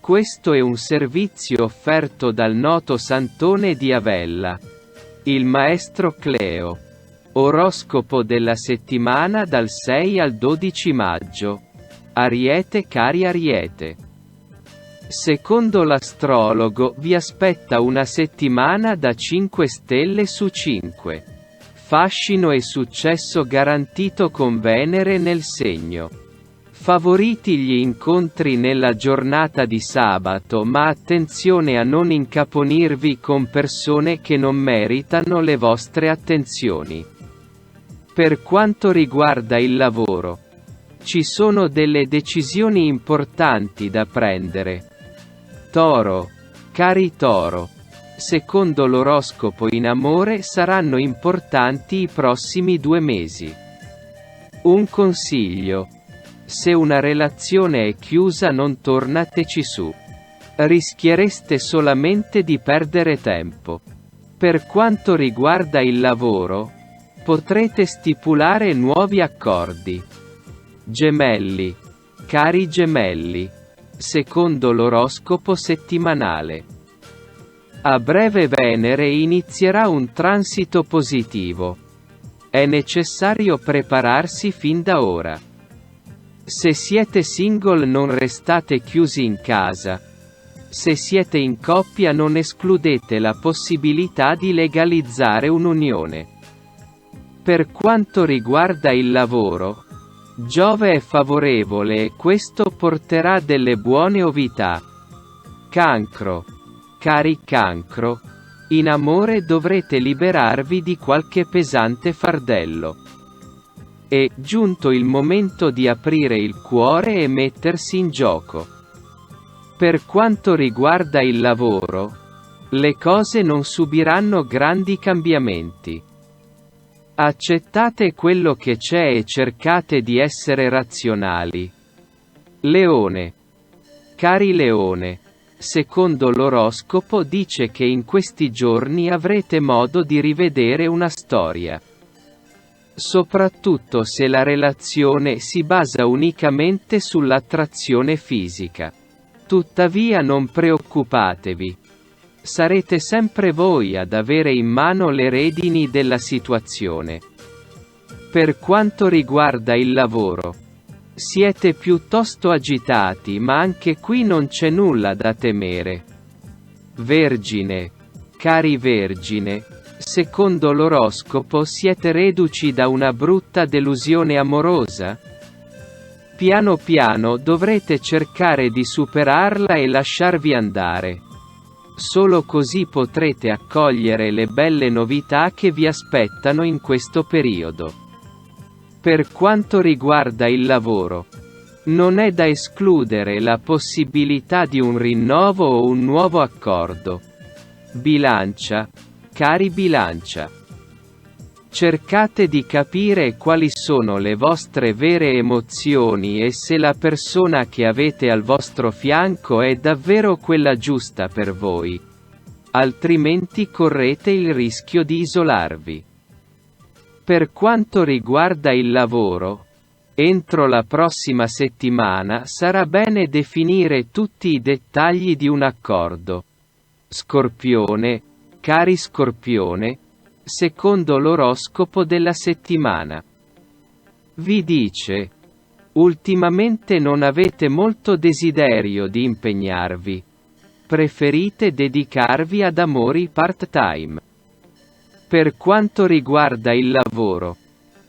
Questo è un servizio offerto dal noto santone di Avella, il maestro Cleo. Oroscopo della settimana dal 6 al 12 maggio. Ariete. Cari Ariete. Secondo l'astrologo vi aspetta una settimana da 5 stelle su 5. Fascino e successo garantito con Venere nel segno. Favoriti gli incontri nella giornata di sabato, ma attenzione a non incaponirvi con persone che non meritano le vostre attenzioni. Per quanto riguarda il lavoro, ci sono delle decisioni importanti da prendere. Toro. Cari Toro. Secondo l'oroscopo in amore saranno importanti i prossimi 2 mesi. Un consiglio. Se una relazione è chiusa non tornateci su. Rischiereste solamente di perdere tempo. Per quanto riguarda il lavoro, potrete stipulare nuovi accordi. Gemelli. Cari Gemelli. Secondo l'oroscopo settimanale. A breve Venere inizierà un transito positivo. È necessario prepararsi fin da ora. Se siete single non restate chiusi in casa. Se siete in coppia non escludete la possibilità di legalizzare un'unione. Per quanto riguarda il lavoro, Giove è favorevole e questo porterà delle buone novità. Cancro. Cari Cancro, in amore dovrete liberarvi di qualche pesante fardello. È giunto il momento di aprire il cuore e mettersi in gioco. Per quanto riguarda il lavoro, le cose non subiranno grandi cambiamenti. Accettate quello che c'è e cercate di essere razionali. Leone. Cari Leone, secondo l'oroscopo dice che in questi giorni avrete modo di rivedere una storia. Soprattutto se la relazione si basa unicamente sull'attrazione fisica. Tuttavia non preoccupatevi. Sarete sempre voi ad avere in mano le redini della situazione. Per quanto riguarda il lavoro, siete piuttosto agitati, ma anche qui non c'è nulla da temere. Vergine. Cari Vergine, secondo l'oroscopo siete reduci da una brutta delusione amorosa? Piano piano dovrete cercare di superarla e lasciarvi andare. Solo così potrete accogliere le belle novità che vi aspettano in questo periodo. Per quanto riguarda il lavoro, non è da escludere la possibilità di un rinnovo o un nuovo accordo. Bilancia. Cari Bilancia. Cercate di capire quali sono le vostre vere emozioni e se la persona che avete al vostro fianco è davvero quella giusta per voi. Altrimenti correte il rischio di isolarvi. Per quanto riguarda il lavoro, entro la prossima settimana sarà bene definire tutti i dettagli di un accordo. Scorpione. Cari Scorpione, secondo l'oroscopo della settimana. Vi dice: ultimamente non avete molto desiderio di impegnarvi. Preferite dedicarvi ad amori part-time. Per quanto riguarda il lavoro,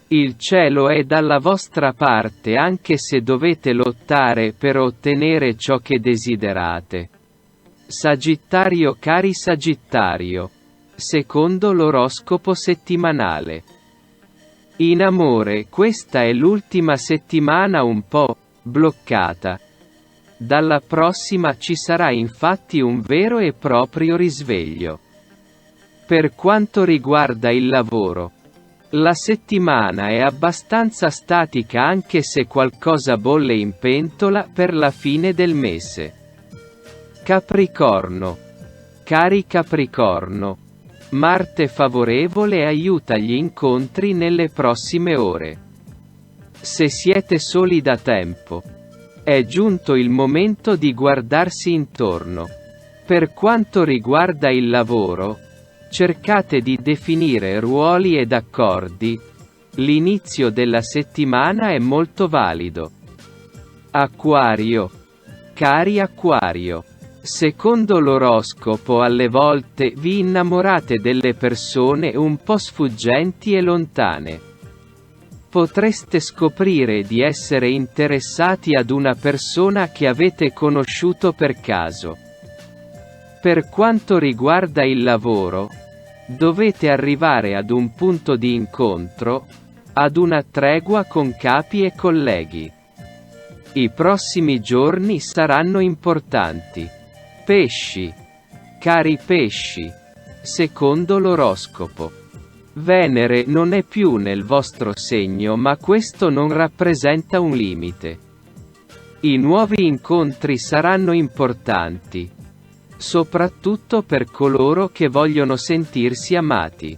il cielo è dalla vostra parte anche se dovete lottare per ottenere ciò che desiderate. Sagittario. Cari Sagittario, secondo l'oroscopo settimanale. In amore questa è l'ultima settimana un po' bloccata. Dalla prossima ci sarà infatti un vero e proprio risveglio. Per quanto riguarda il lavoro, la settimana è abbastanza statica anche se qualcosa bolle in pentola per la fine del mese. Capricorno. Cari Capricorno, Marte favorevole aiuta gli incontri nelle prossime ore. Se siete soli da tempo, È giunto il momento di guardarsi intorno. Per quanto riguarda il lavoro, cercate di definire ruoli ed accordi. L'inizio della settimana è molto valido. Acquario. Cari Acquario. Secondo l'oroscopo alle volte vi innamorate delle persone un po' sfuggenti e lontane. Potreste scoprire di essere interessati ad una persona che avete conosciuto per caso. Per quanto riguarda il lavoro, dovete arrivare ad un punto di incontro, ad una tregua con capi e colleghi. I prossimi giorni saranno importanti. Pesci. Cari pesci. Secondo l'oroscopo, Venere non è più nel vostro segno, ma questo non rappresenta un limite. I nuovi incontri saranno importanti, soprattutto per coloro che vogliono sentirsi amati.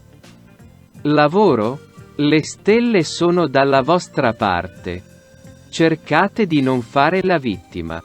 Lavoro? Le stelle sono dalla vostra parte. Cercate di non fare la vittima.